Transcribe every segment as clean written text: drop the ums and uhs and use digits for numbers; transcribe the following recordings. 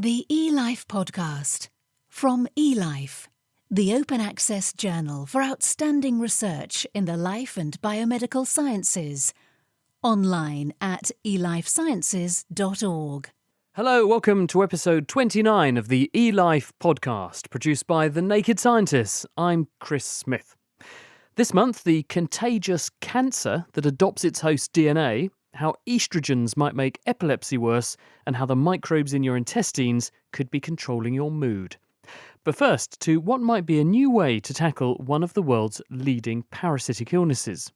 The eLife podcast from eLife, the open access journal for outstanding research in the life and biomedical sciences. Online at elifesciences.org. Hello, welcome to episode 29 of the eLife podcast, produced by The Naked Scientists. I'm Chris Smith. This month, the contagious cancer that adopts its host DNA, how estrogens might make epilepsy worse, and how the microbes in your intestines could be controlling your mood. But first, to what might be a new way to tackle one of the world's leading parasitic illnesses.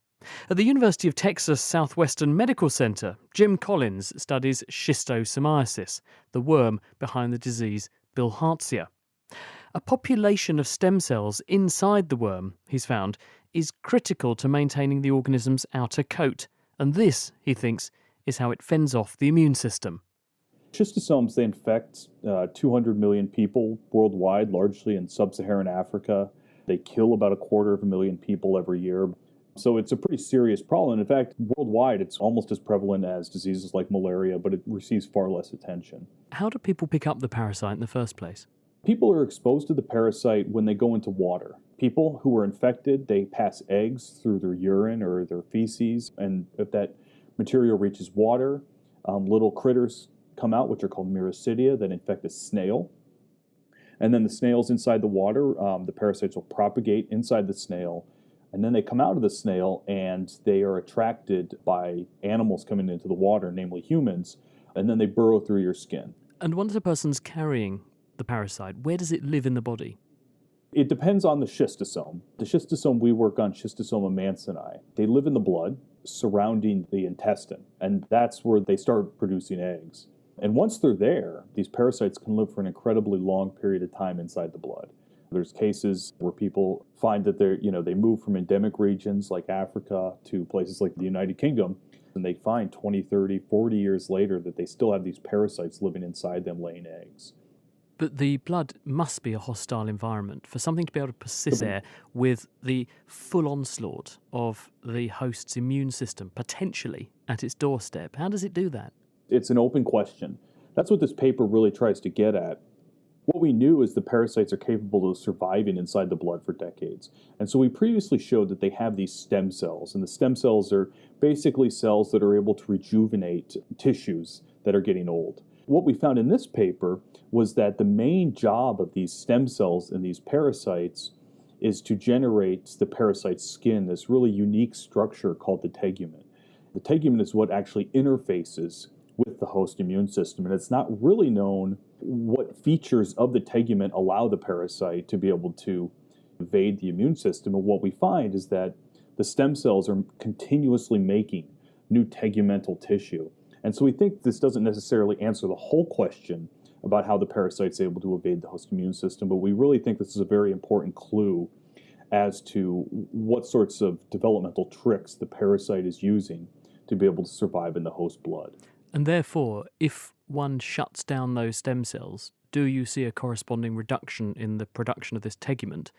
At the University of Texas Southwestern Medical Center, Jim Collins studies schistosomiasis, the worm behind the disease Bilharzia. A population of stem cells inside the worm, he's found, is critical to maintaining the organism's outer coat, and this, he thinks, is how it fends off the immune system. Schistosomes, they infect 200 million people worldwide, largely in sub-Saharan Africa. They kill about 250,000 people every year. So it's a pretty serious problem. In fact, worldwide, it's almost as prevalent as diseases like malaria, but it receives far less attention. How do people pick up the parasite in the first place? People are exposed to the parasite when they go into water. People who are infected, they pass eggs through their urine or their feces, and if that material reaches water, little critters come out, which are called miracidia, that infect a snail. And then the snails inside the water, the parasites will propagate inside the snail, and then they come out of the snail and they are attracted by animals coming into the water, namely humans, and then they burrow through your skin. And once a person's carrying the parasite, where does it live in the body? It depends on the schistosome. The schistosome we work on, Schistosoma mansoni, they live in the blood surrounding the intestine, and that's where they start producing eggs. And once they're there, these parasites can live for an incredibly long period of time inside the blood. There's cases where people find that they move from endemic regions like Africa to places like the United Kingdom, and they find 20, 30, 40 years later that they still have these parasites living inside them laying eggs. But the blood must be a hostile environment for something to be able to persist there with the full onslaught of the host's immune system potentially at its doorstep. How does it do that? It's an open question. That's what this paper really tries to get at. What we knew is the parasites are capable of surviving inside the blood for decades. And so we previously showed that they have these stem cells, and the stem cells are basically cells that are able to rejuvenate tissues that are getting old. What we found in this paper was that the main job of these stem cells and these parasites is to generate the parasite's skin, this really unique structure called the tegument. The tegument is what actually interfaces with the host immune system, and it's not really known what features of the tegument allow the parasite to be able to evade the immune system. And what we find is that the stem cells are continuously making new tegumental tissue. And so we think this doesn't necessarily answer the whole question about how the parasite's able to evade the host immune system, but we really think this is a very important clue as to what sorts of developmental tricks the parasite is using to be able to survive in the host blood. And therefore, if one shuts down those stem cells, do you see a corresponding reduction in the production of this tegument,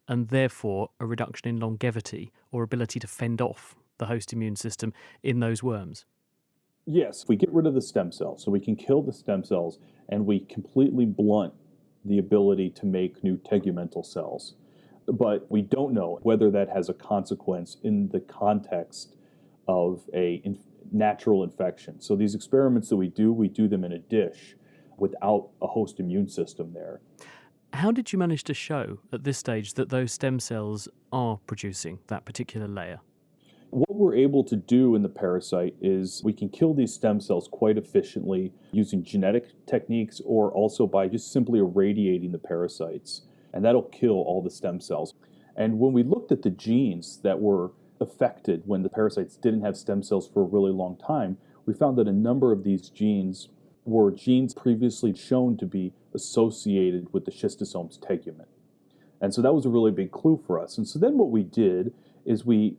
and therefore a reduction in longevity or ability to fend off the host immune system in those worms? Yes, we get rid of the stem cells, so we can kill the stem cells, and we completely blunt the ability to make new tegumental cells. But we don't know whether that has a consequence in the context of a natural infection. So these experiments that we do them in a dish without a host immune system there. How did you manage to show at this stage that those stem cells are producing that particular layer? What we're able to do in the parasite is we can kill these stem cells quite efficiently using genetic techniques or also by just simply irradiating the parasites. And that'll kill all the stem cells. And when we looked at the genes that were affected when the parasites didn't have stem cells for a really long time, we found that a number of these genes were genes previously shown to be associated with the schistosome's tegument. And so that was a really big clue for us. And so then what we did is we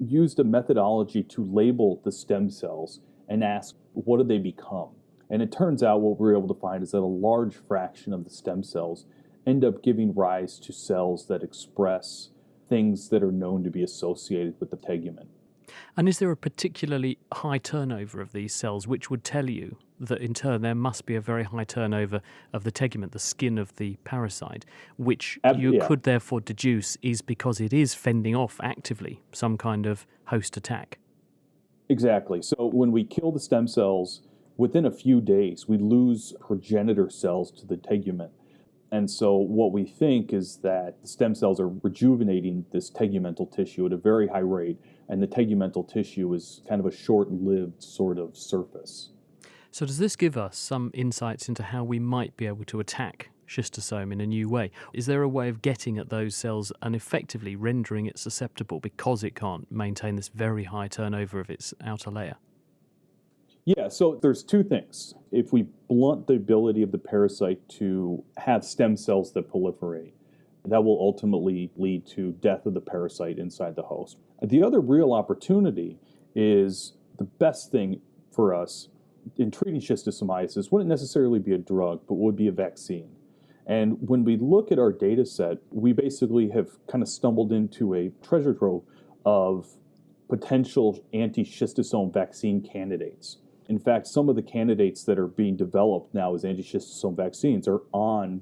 used a methodology to label the stem cells and ask, what do they become? And it turns out what we were able to find is that a large fraction of the stem cells end up giving rise to cells that express things that are known to be associated with the tegument. And is there a particularly high turnover of these cells, which would tell you that in turn there must be a very high turnover of the tegument, the skin of the parasite, which you could therefore deduce is because it is fending off actively some kind of host attack? Exactly. So when we kill the stem cells, within a few days, we lose progenitor cells to the tegument. And so what we think is that the stem cells are rejuvenating this tegumental tissue at a very high rate, and the tegumental tissue is kind of a short-lived sort of surface. So does this give us some insights into how we might be able to attack schistosome in a new way? Is there a way of getting at those cells and effectively rendering it susceptible because it can't maintain this very high turnover of its outer layer? Yeah, so there's two things. If we blunt the ability of the parasite to have stem cells that proliferate, that will ultimately lead to death of the parasite inside the host. The other real opportunity is the best thing for us in treating schistosomiasis wouldn't necessarily be a drug, but would be a vaccine. And when we look at our data set, we basically have kind of stumbled into a treasure trove of potential anti-schistosome vaccine candidates. In fact, some of the candidates that are being developed now as anti-schistosome vaccines are on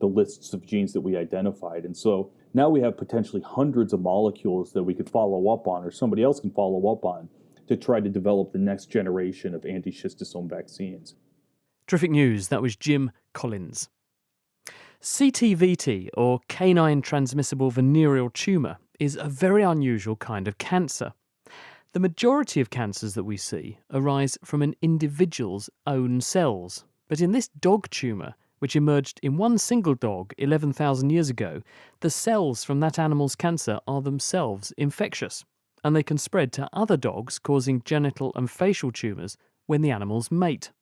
the lists of genes that we identified. And so now we have potentially hundreds of molecules that we could follow up on, or somebody else can follow up on, to try to develop the next generation of anti-schistosome vaccines. Terrific news. That was Jim Collins. CTVT, or canine transmissible venereal tumour, is a very unusual kind of cancer. The majority of cancers that we see arise from an individual's own cells. But in this dog tumour, which emerged in one single dog 11,000 years ago, the cells from that animal's cancer are themselves infectious, and they can spread to other dogs, causing genital and facial tumours when the animals mate.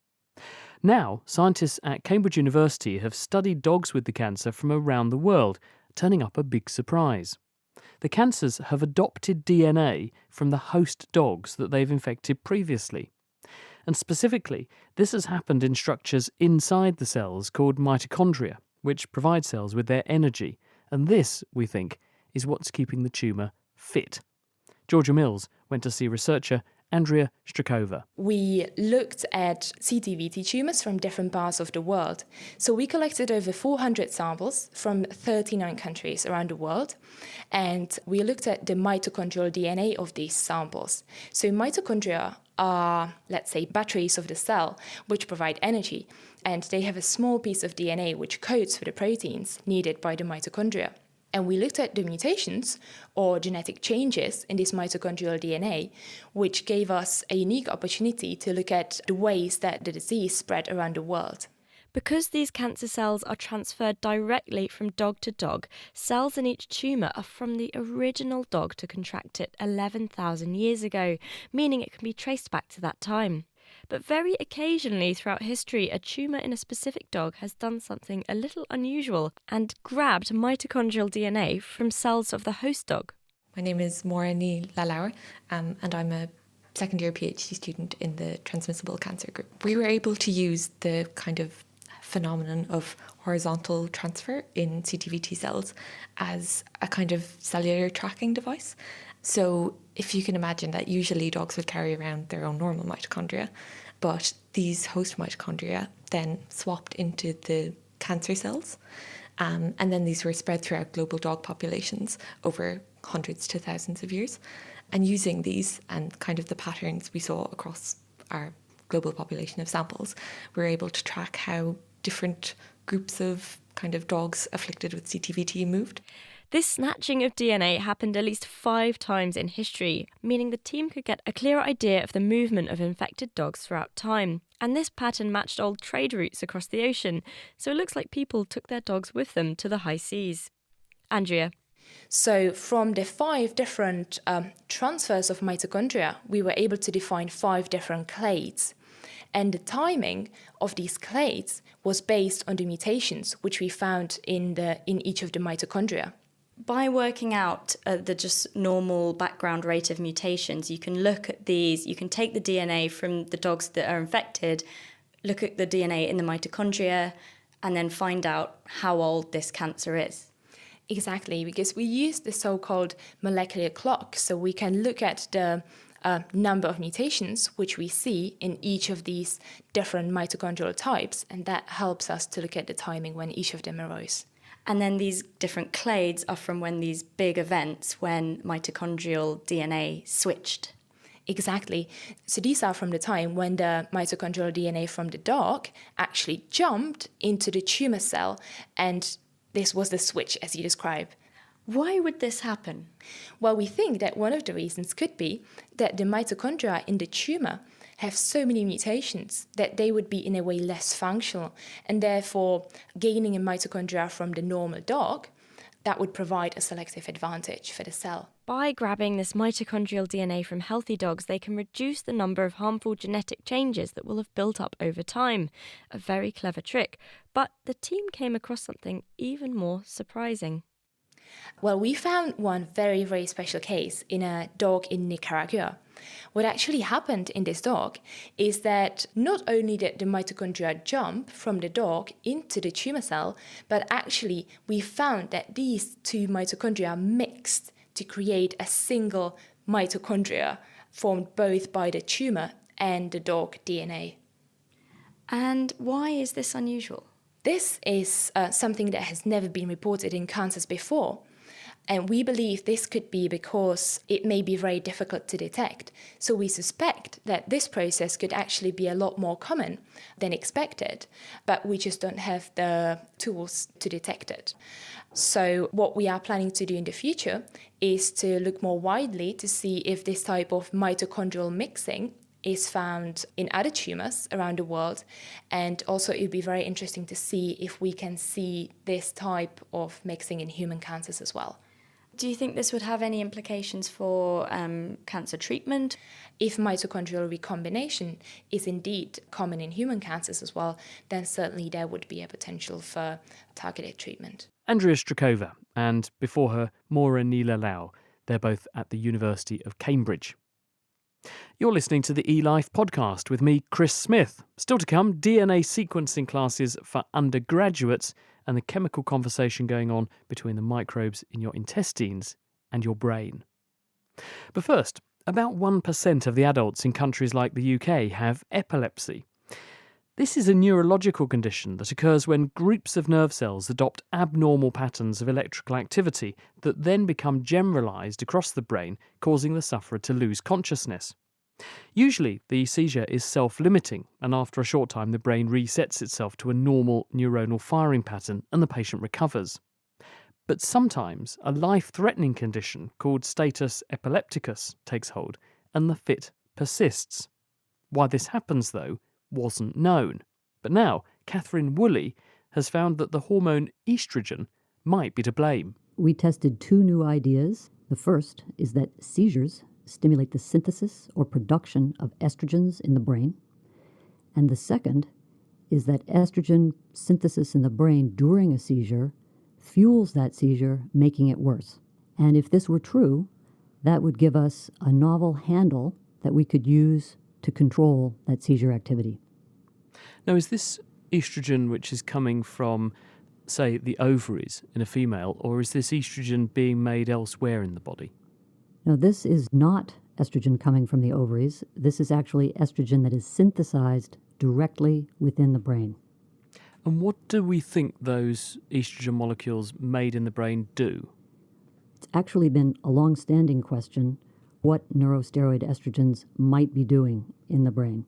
Now, scientists at Cambridge University have studied dogs with the cancer from around the world, turning up a big surprise. The cancers have adopted DNA from the host dogs that they've infected previously. And specifically, this has happened in structures inside the cells called mitochondria, which provide cells with their energy. And this, we think, is what's keeping the tumour fit. Georgia Mills went to see researcher Andrea Strakova. We looked at CTVT tumours from different parts of the world. So we collected over 400 samples from 39 countries around the world, and we looked at the mitochondrial DNA of these samples. So mitochondria are, let's say, batteries of the cell which provide energy, and they have a small piece of DNA which codes for the proteins needed by the mitochondria. And we looked at the mutations or genetic changes in this mitochondrial DNA, which gave us a unique opportunity to look at the ways that the disease spread around the world. Because these cancer cells are transferred directly from dog to dog, cells in each tumour are from the original dog to contract it 11,000 years ago, meaning it can be traced back to that time. But very occasionally throughout history, a tumour in a specific dog has done something a little unusual and grabbed mitochondrial DNA from cells of the host dog. My name is Maura Ní Lalaur, and I'm a second year PhD student in the transmissible cancer group. We were able to use the kind of phenomenon of horizontal transfer in CTVT cells as a kind of cellular tracking device. So if you can imagine that usually dogs would carry around their own normal mitochondria, but these host mitochondria then swapped into the cancer cells, and then these were spread throughout global dog populations over hundreds to thousands of years. And using these and kind of the patterns we saw across our global population of samples, we were able to track how different groups of kind of dogs afflicted with CTVT moved. This snatching of DNA happened at least 5 times in history, meaning the team could get a clearer idea of the movement of infected dogs throughout time. And this pattern matched old trade routes across the ocean, so it looks like people took their dogs with them to the high seas. Andrea. So from the 5 different transfers of mitochondria, we were able to define 5 different clades. And the timing of these clades was based on the mutations which we found in each of the mitochondria. By working out the just normal background rate of mutations, you can look at these, you can take the DNA from the dogs that are infected, look at the DNA in the mitochondria, and then find out how old this cancer is. Exactly, because we use the so-called molecular clock, so we can look at the a number of mutations which we see in each of these different mitochondrial types, and that helps us to look at the timing when each of them arose. And then these different clades are from when these big events, when mitochondrial DNA switched. Exactly. So these are from the time when the mitochondrial DNA from the dog actually jumped into the tumor cell, and this was the switch, as you describe. Why would this happen? Well, we think that one of the reasons could be that the mitochondria in the tumor have so many mutations that they would be in a way less functional, and therefore gaining a mitochondria from the normal dog, that would provide a selective advantage for the cell. By grabbing this mitochondrial DNA from healthy dogs, they can reduce the number of harmful genetic changes that will have built up over time. A very clever trick. But the team came across something even more surprising. Well, we found one very, very special case in a dog in Nicaragua. What actually happened in this dog is that not only did the mitochondria jump from the dog into the tumor cell, but actually we found that these two mitochondria mixed to create a single mitochondria formed both by the tumor and the dog DNA. And why is this unusual? This is something that has never been reported in cancers before. And we believe this could be because it may be very difficult to detect. So we suspect that this process could actually be a lot more common than expected, but we just don't have the tools to detect it. So what we are planning to do in the future is to look more widely to see if this type of mitochondrial mixing is found in other tumors around the world. And also it would be very interesting to see if we can see this type of mixing in human cancers as well. Do you think this would have any implications for cancer treatment? If mitochondrial recombination is indeed common in human cancers as well, then certainly there would be a potential for targeted treatment. Andrea Strakova and before her Maura Nilalau. They're both at the University of Cambridge. You're listening to the eLife podcast with me, Chris Smith. Still to come, DNA sequencing classes for undergraduates and the chemical conversation going on between the microbes in your intestines and your brain. But first, about 1% of the adults in countries like the UK have epilepsy. This is a neurological condition that occurs when groups of nerve cells adopt abnormal patterns of electrical activity that then become generalised across the brain, causing the sufferer to lose consciousness. Usually, the seizure is self-limiting, and after a short time the brain resets itself to a normal neuronal firing pattern and the patient recovers. But sometimes a life-threatening condition called status epilepticus takes hold, and the fit persists. Why this happens, though, wasn't known. But now, Catherine Woolley has found that the hormone estrogen might be to blame. We tested two new ideas. The first is that seizures stimulate the synthesis or production of estrogens in the brain. And the second is that estrogen synthesis in the brain during a seizure fuels that seizure, making it worse. And if this were true, that would give us a novel handle that we could use to control that seizure activity. Now, is this estrogen which is coming from, say, the ovaries in a female, or is this estrogen being made elsewhere in the body? Now, this is not estrogen coming from the ovaries. This is actually estrogen that is synthesized directly within the brain. And what do we think those estrogen molecules made in the brain do? It's actually been a long-standing question what neurosteroid estrogens might be doing in the brain.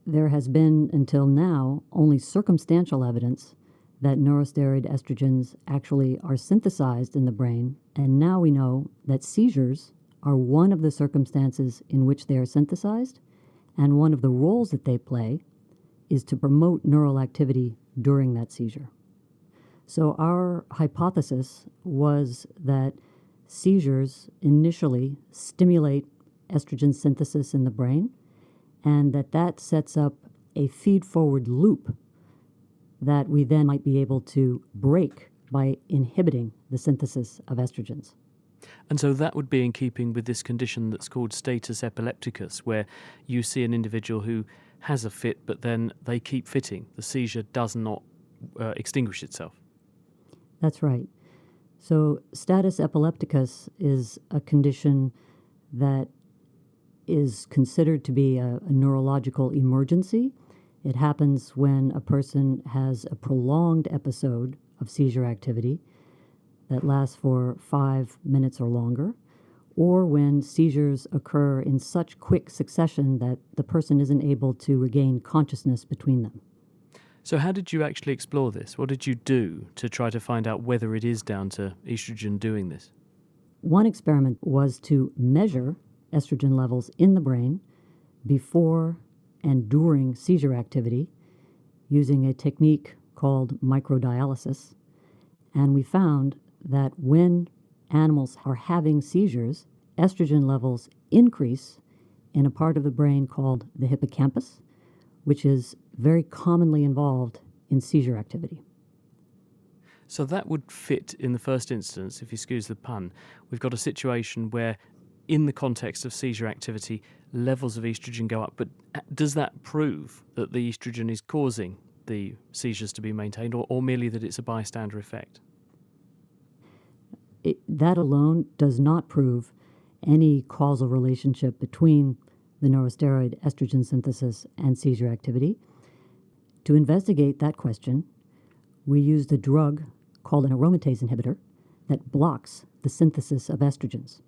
There has been, until now, only circumstantial evidence that neurosteroid estrogens actually are synthesized in the brain, and now we know that seizures are one of the circumstances in which they are synthesized, and one of the roles that they play is to promote neural activity during that seizure. So our hypothesis was that seizures initially stimulate estrogen synthesis in the brain, and that sets up a feed-forward loop that we then might be able to break by inhibiting the synthesis of estrogens. And so that would be in keeping with this condition that's called status epilepticus, where you see an individual who has a fit, but then they keep fitting. The seizure does not extinguish itself. That's right. So status epilepticus is a condition that is considered to be a neurological emergency. It happens when a person has a prolonged episode of seizure activity that lasts for 5 minutes or longer, or when seizures occur in such quick succession that the person isn't able to regain consciousness between them. So how did you actually explore this? What did you do to try to find out whether it is down to estrogen doing this? One experiment was to measure estrogen levels in the brain before and during seizure activity using a technique called microdialysis. And we found that when animals are having seizures, estrogen levels increase in a part of the brain called the hippocampus, which is very commonly involved in seizure activity. So that would fit in the first instance, if you excuse the pun. We've got a situation where, in the context of seizure activity, levels of estrogen go up. But does that prove that the estrogen is causing the seizures to be maintained, or merely that it's a bystander effect? That alone does not prove any causal relationship between the neurosteroid estrogen synthesis and seizure activity. To investigate that question, we used a drug called an aromatase inhibitor that blocks the synthesis of estrogens.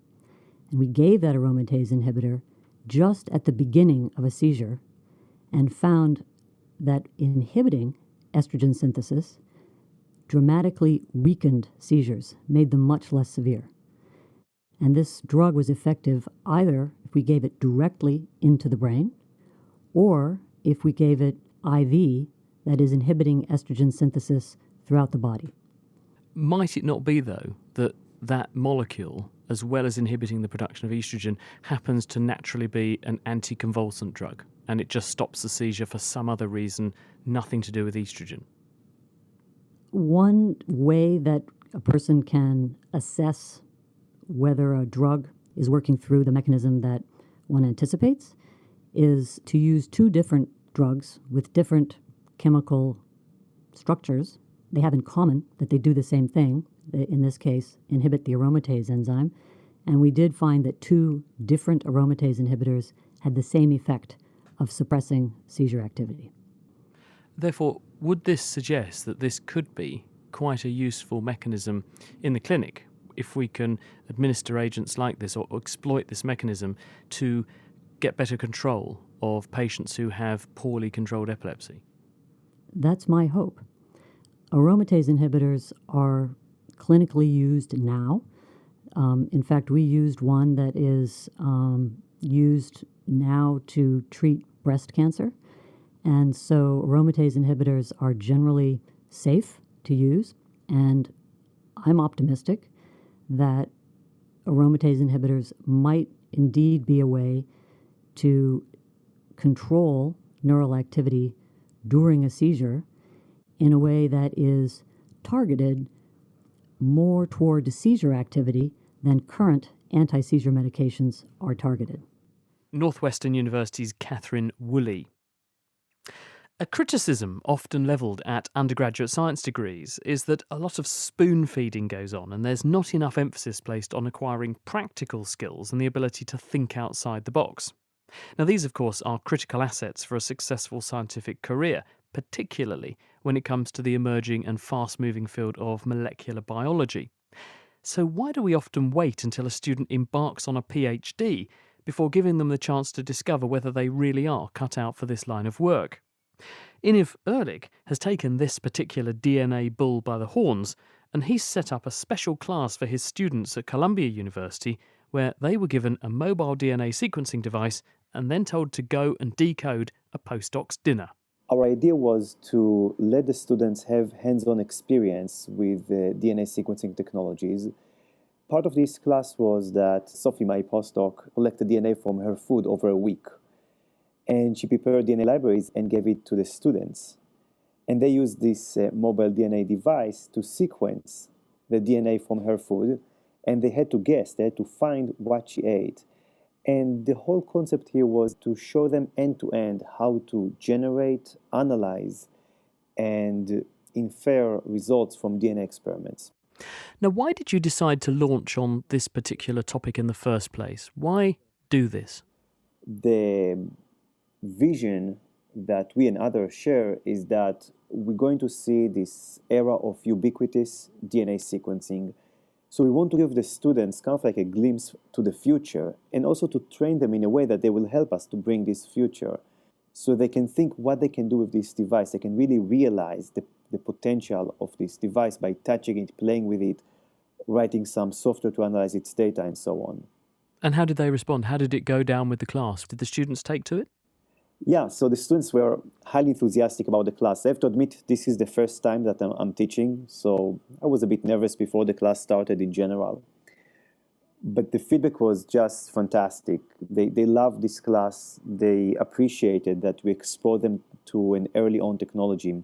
And we gave that aromatase inhibitor just at the beginning of a seizure and found that inhibiting estrogen synthesis dramatically weakened seizures, made them much less severe. And this drug was effective either if we gave it directly into the brain or if we gave it IV, that is inhibiting estrogen synthesis throughout the body. Might it not be, though, that that molecule, as well as inhibiting the production of estrogen, happens to naturally be an anticonvulsant drug, and it just stops the seizure for some other reason, nothing to do with estrogen? One way that a person can assess whether a drug is working through the mechanism that one anticipates is to use two different drugs with different chemical structures. They have in common that they do the same thing, in this case, inhibit the aromatase enzyme. And we did find that two different aromatase inhibitors had the same effect of suppressing seizure activity. Therefore, would this suggest that this could be quite a useful mechanism in the clinic if we can administer agents like this or exploit this mechanism to get better control of patients who have poorly controlled epilepsy? That's my hope. Aromatase inhibitors are clinically used now. In fact, we used one that is used now to treat breast cancer. And so aromatase inhibitors are generally safe to use. And I'm optimistic that aromatase inhibitors might indeed be a way to control neural activity during a seizure in a way that is targeted more toward seizure activity than current anti-seizure medications are targeted. Northwestern University's Catherine Woolley. A criticism often levelled at undergraduate science degrees is that a lot of spoon-feeding goes on and there's not enough emphasis placed on acquiring practical skills and the ability to think outside the box. Now, these, of course, are critical assets for a successful scientific career, particularly when it comes to the emerging and fast-moving field of molecular biology. So why do we often wait until a student embarks on a PhD before giving them the chance to discover whether they really are cut out for this line of work? Iniv Ehrlich has taken this particular DNA bull by the horns, and he's set up a special class for his students at Columbia University where they were given a mobile DNA sequencing device and then told to go and decode a postdoc's dinner. Our idea was to let the students have hands-on experience with DNA sequencing technologies. Part of this class was that Sophie, my postdoc, collected DNA from her food over a week. And she prepared DNA libraries and gave it to the students. And they used this mobile DNA device to sequence the DNA from her food. And they had to guess, they had to find what she ate. And the whole concept here was to show them end-to-end how to generate, analyze, and infer results from DNA experiments. Now, why did you decide to launch on this particular topic in the first place? Why do this? the vision that we and others share is that we're going to see this era of ubiquitous DNA sequencing. So we want to give the students kind of like a glimpse to the future, and also to train them in a way that they will help us to bring this future, so they can think what they can do with this device. They can really realize the potential of this device by touching it, playing with it, writing some software to analyze its data, and so on. And how did they respond? How did it go down with the class? Did the students take to it? Yeah, so the students were highly enthusiastic about the class. I have to admit, this is the first time that I'm teaching, so I was a bit nervous before the class started in general. But the feedback was just fantastic. They loved this class. They appreciated that we exposed them to an early on technology.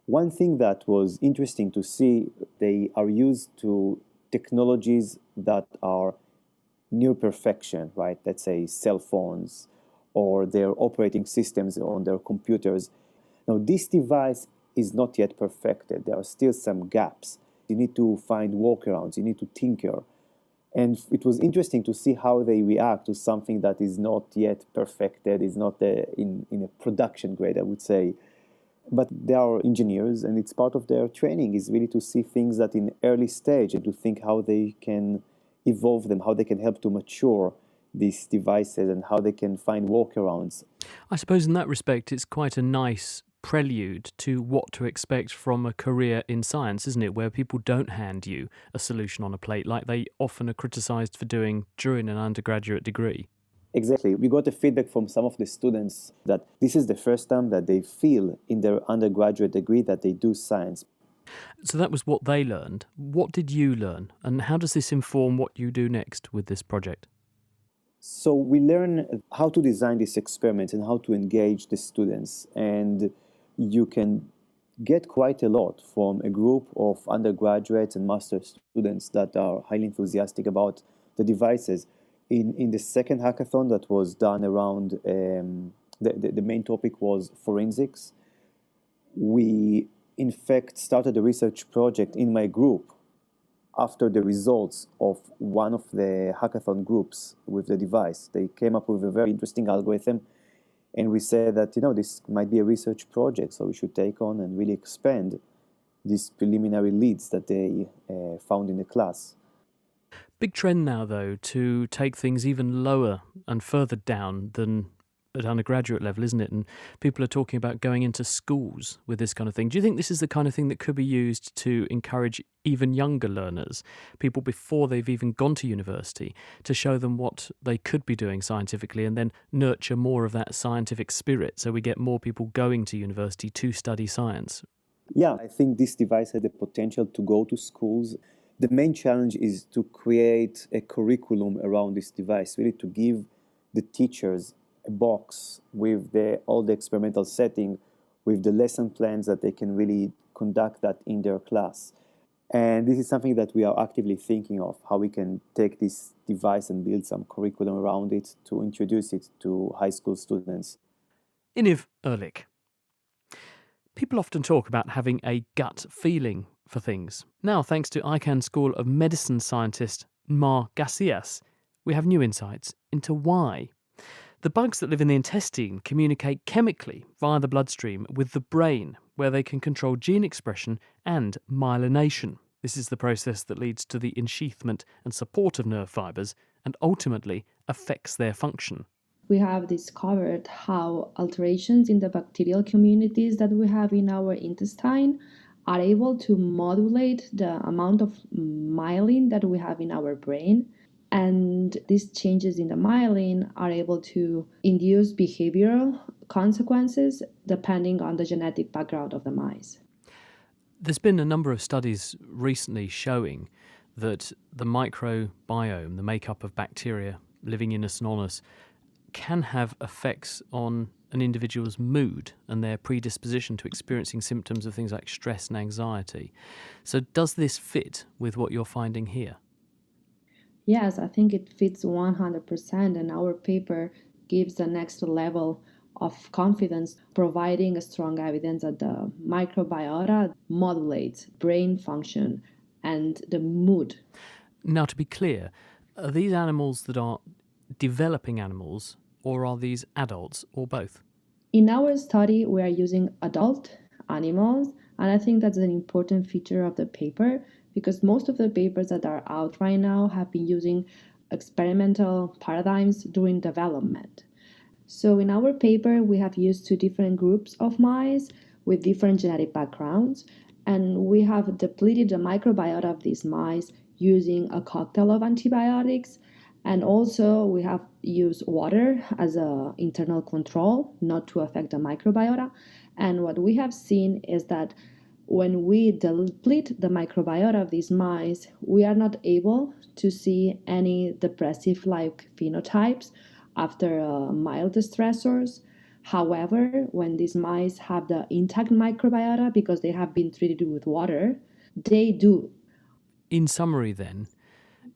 One thing that was interesting to see, they are used to technologies that are near perfection, right? Let's say cell phones, or their operating systems on their computers. Now, this device is not yet perfected. There are still some gaps. You need to find workarounds. You need to tinker. And it was interesting to see how they react to something that is not yet perfected, is not in a production grade, I would say. But they are engineers, and it's part of their training is really to see things that in early stage and to think how they can evolve them, how they can help to mature these devices and how they can find workarounds. I suppose in that respect it's quite a nice prelude to what to expect from a career in science, isn't it, where people don't hand you a solution on a plate like they often are criticised for doing during an undergraduate degree. Exactly. We got the feedback from some of the students that this is the first time that they feel in their undergraduate degree that they do science. So that was what they learned. What did you learn, and how does this inform what you do next with this project? So we learn how to design this experiment and how to engage the students. And you can get quite a lot from a group of undergraduates and master students that are highly enthusiastic about the devices. In the second hackathon that was done around, the main topic was forensics. We, in fact, started a research project in my group after the results of one of the hackathon groups with the device. They came up with a very interesting algorithm, and we said that, this might be a research project, so we should take on and really expand these preliminary leads that they found in the class. Big trend now, though, to take things even lower and further down than at undergraduate level, isn't it? And people are talking about going into schools with this kind of thing. Do you think this is the kind of thing that could be used to encourage even younger learners, people before they've even gone to university, to show them what they could be doing scientifically and then nurture more of that scientific spirit so we get more people going to university to study science? Yeah, I think this device had the potential to go to schools. The main challenge is to create a curriculum around this device, really to give the teachers a box with all the experimental setting, with the lesson plans that they can really conduct that in their class. And this is something that we are actively thinking of, how we can take this device and build some curriculum around it to introduce it to high school students. Iniv Ehrlich. People often talk about having a gut feeling for things. Now, thanks to Icahn School of Medicine scientist Mar Garcias, we have new insights into why. The bugs that live in the intestine communicate chemically via the bloodstream with the brain, where they can control gene expression and myelination. This is the process that leads to the ensheathment and support of nerve fibres and ultimately affects their function. We have discovered how alterations in the bacterial communities that we have in our intestine are able to modulate the amount of myelin that we have in our brain. And these changes in the myelin are able to induce behavioral consequences depending on the genetic background of the mice. There's been a number of studies recently showing that the microbiome, the makeup of bacteria living in us and on us, can have effects on an individual's mood and their predisposition to experiencing symptoms of things like stress and anxiety. So does this fit with what you're finding here? Yes, I think it fits 100%, and our paper gives the next level of confidence, providing a strong evidence that the microbiota modulates brain function and the mood. Now, to be clear, are these animals that are developing animals, or are these adults, or both? In our study, we are using adult animals, and I think that's an important feature of the paper because most of the papers that are out right now have been using experimental paradigms during development. So in our paper, we have used two different groups of mice with different genetic backgrounds, and we have depleted the microbiota of these mice using a cocktail of antibiotics. And also we have used water as an internal control, not to affect the microbiota. And what we have seen is that when we deplete the microbiota of these mice, we are not able to see any depressive-like phenotypes after mild stressors. However, when these mice have the intact microbiota because they have been treated with water, they do. In summary then,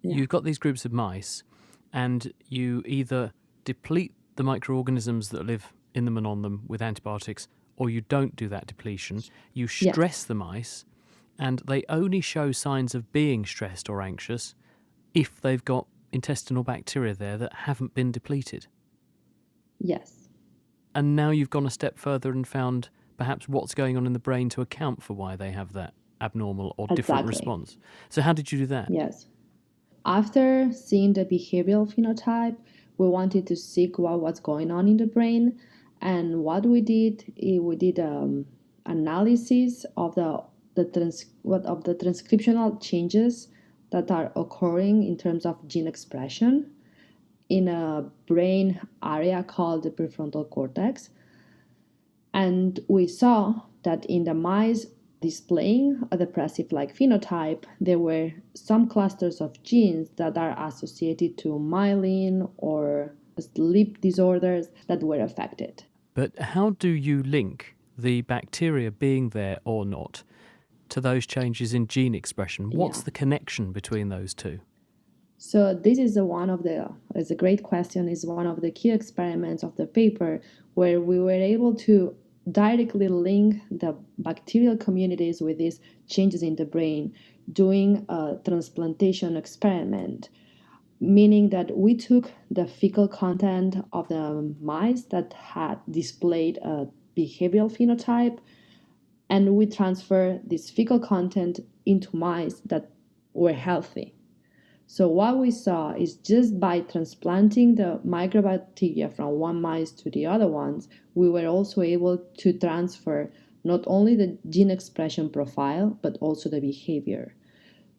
you've got these groups of mice and you either deplete the microorganisms that live in them and on them with antibiotics, or you don't do that depletion. You stress the mice, and they only show signs of being stressed or anxious if they've got intestinal bacteria there that haven't been depleted. Yes. And now you've gone a step further and found perhaps what's going on in the brain to account for why they have that abnormal or different response. So how did you do that? Yes. After seeing the behavioral phenotype, we wanted to seek what was going on in the brain. And what we did analysis of the transcriptional changes that are occurring in terms of gene expression in a brain area called the prefrontal cortex. And we saw that in the mice displaying a depressive-like phenotype, there were some clusters of genes that are associated to myelin or sleep disorders that were affected. But how do you link the bacteria being there or not to those changes in gene expression? What's the connection between those two? So this is it's a great question, is one of the key experiments of the paper where we were able to directly link the bacterial communities with these changes in the brain doing a transplantation experiment, meaning that we took the fecal content of the mice that had displayed a behavioral phenotype and we transfer this fecal content into mice that were healthy. So what we saw is just by transplanting the microbacteria from one mice to the other ones, we were also able to transfer not only the gene expression profile, but also the behavior,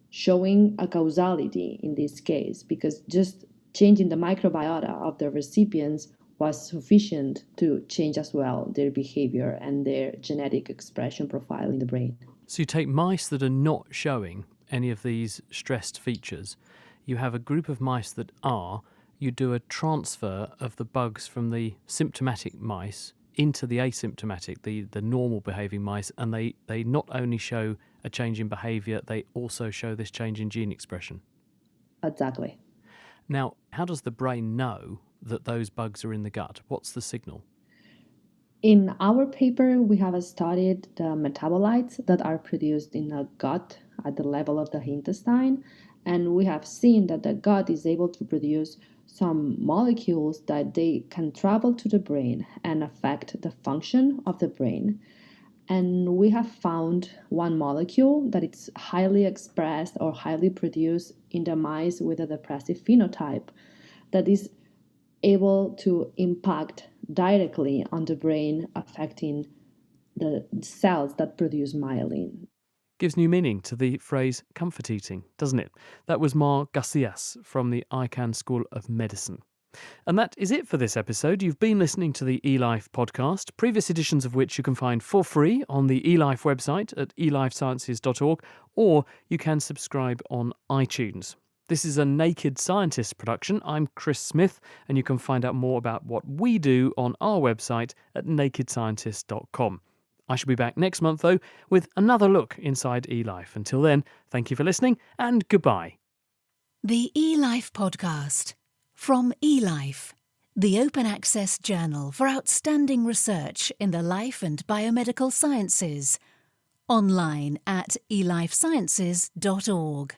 showing a causality in this case, because just changing the microbiota of the recipients was sufficient to change as well their behavior and their genetic expression profile in the brain. So you take mice that are not showing any of these stressed features, you have a group of mice that are, you do a transfer of the bugs from the symptomatic mice into the asymptomatic, the normal behaving mice, and they not only show a change in behaviour, they also show this change in gene expression. Exactly. Now, how does the brain know that those bugs are in the gut? What's the signal? In our paper, we have studied the metabolites that are produced in the gut at the level of the intestine, and we have seen that the gut is able to produce some molecules that they can travel to the brain and affect the function of the brain. And we have found one molecule that it's highly expressed or highly produced in the mice with a depressive phenotype that is able to impact directly on the brain, affecting the cells that produce myelin. Gives new meaning to the phrase comfort eating, doesn't it? That was Mar Garcias from the ICANN School of Medicine. And that is it for this episode. You've been listening to the eLife podcast, previous editions of which you can find for free on the eLife website at elifesciences.org, or you can subscribe on iTunes. This is a Naked Scientist production. I'm Chris Smith, and you can find out more about what we do on our website at nakedscientist.com. I shall be back next month, though, with another look inside eLife. Until then, thank you for listening, and goodbye. The eLife podcast from eLife, the open access journal for outstanding research in the life and biomedical sciences. Online at elifesciences.org.